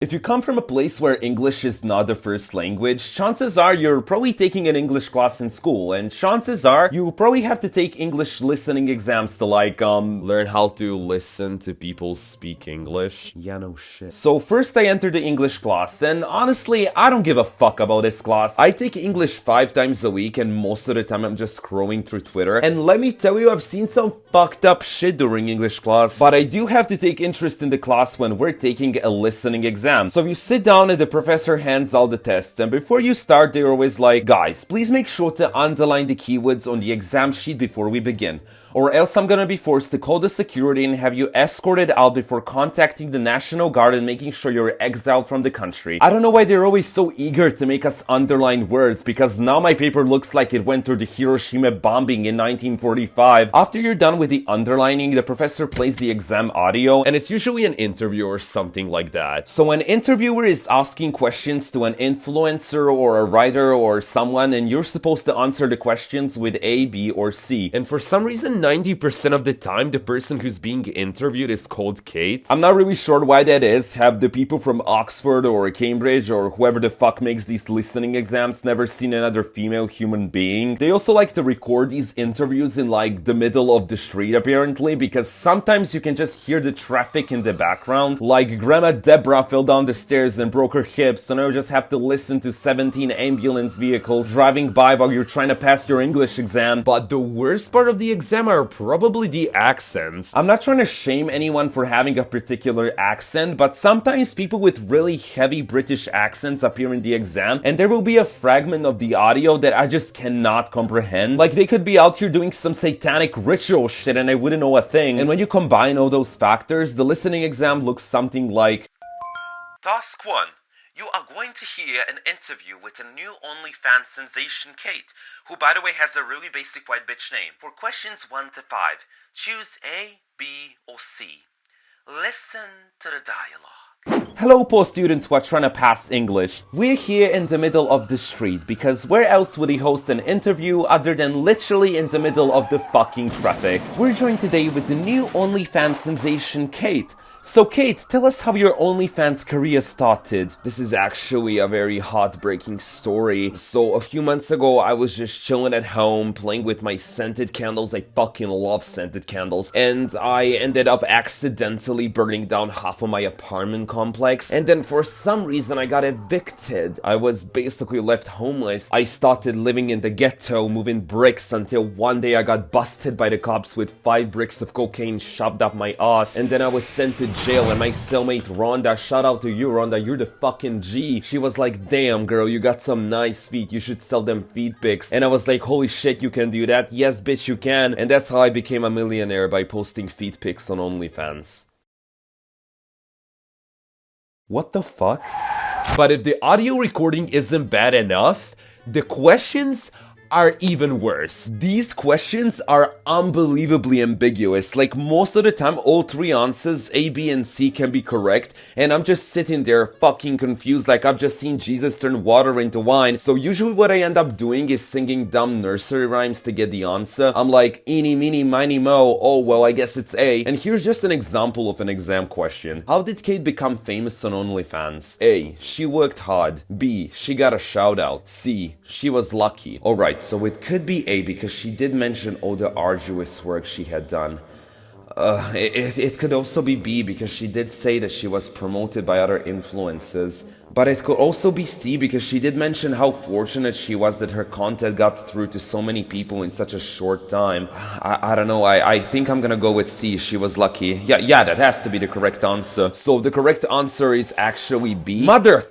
If you come from a place where English is not the first language, chances are you're probably taking an English class in school, and chances are you probably have to take English listening exams to learn how to listen to people speak English. Yeah, no shit. So first I entered the English class, and honestly, I don't give a fuck about this class. I take English 5 times a week, and most of the time I'm just scrolling through Twitter. And let me tell you, I've seen some fucked up shit during English class, but I do have to take interest in the class when we're taking a listening exam. So you sit down and the professor hands out the test, and before you start they're always like, guys, please make sure to underline the keywords on the exam sheet before we begin, or else I'm gonna be forced to call the security and have you escorted out before contacting the National Guard and making sure you're exiled from the country. I don't know why they're always so eager to make us underline words, because now my paper looks like it went through the Hiroshima bombing in 1945. After you're done with the underlining, the professor plays the exam audio, and it's usually an interview or something like that. So an interviewer is asking questions to an influencer or a writer or someone, and you're supposed to answer the questions with A, B, or C. And for some reason, 90% of the time, the person who's being interviewed is called Kate. I'm not really sure why that is. Have the people from Oxford or Cambridge or whoever the fuck makes these listening exams never seen another female human being? They also like to record these interviews in the middle of the street apparently, because sometimes you can just hear the traffic in the background. Like Grandma Deborah fell down the stairs and broke her hip, so now you just have to listen to 17 ambulance vehicles driving by while you're trying to pass your English exam. But the worst part of the exam are probably the accents. I'm not trying to shame anyone for having a particular accent, but sometimes people with really heavy British accents appear in the exam, and there will be a fragment of the audio that I just cannot comprehend. Like, they could be out here doing some satanic ritual shit and I wouldn't know a thing. And when you combine all those factors, the listening exam looks something like: Task 1. You are going to hear an interview with a new OnlyFans sensation, Kate, who by the way has a really basic white bitch name. For questions 1 to 5, choose A, B, or C. Listen to the dialogue. Hello, poor students who are trying to pass English. We're here in the middle of the street because where else would he host an interview other than literally in the middle of the fucking traffic? We're joined today with the new OnlyFans sensation, Kate. So Kate, tell us how your OnlyFans career started. This is actually a very heartbreaking story. So a few months ago, I was just chilling at home, playing with my scented candles. I fucking love scented candles. And I ended up accidentally burning down half of my apartment complex. And then for some reason, I got evicted. I was basically left homeless. I started living in the ghetto, moving bricks, until one day I got busted by the cops with 5 bricks of cocaine shoved up my ass. And then I was sent to jail, and my cellmate Rhonda, shout out to you Rhonda, you're the fucking G. She was like, damn girl, you got some nice feet, you should sell them feet pics. And I was like, holy shit, you can do that? Yes bitch, you can. And that's how I became a millionaire, by posting feet pics on OnlyFans. What the fuck? But if the audio recording isn't bad enough, the questions are even worse. These questions are unbelievably ambiguous. Like, most of the time, all 3 answers, A, B, and C, can be correct, and I'm just sitting there fucking confused, like I've just seen Jesus turn water into wine. So usually what I end up doing is singing dumb nursery rhymes to get the answer. I'm like, eeny, meeny, miny, mo, oh well, I guess it's A. And here's just an example of an exam question. How did Kate become famous on OnlyFans? A, she worked hard. B, she got a shout out. C, she was lucky. Alright, so it could be A because she did mention all the arduous work she had done. It could also be B because she did say that she was promoted by other influencers. But it could also be C because she did mention how fortunate she was that her content got through to so many people in such a short time. I don't know, I think I'm gonna go with C, she was lucky. Yeah, that has to be the correct answer. So the correct answer is actually B. Mother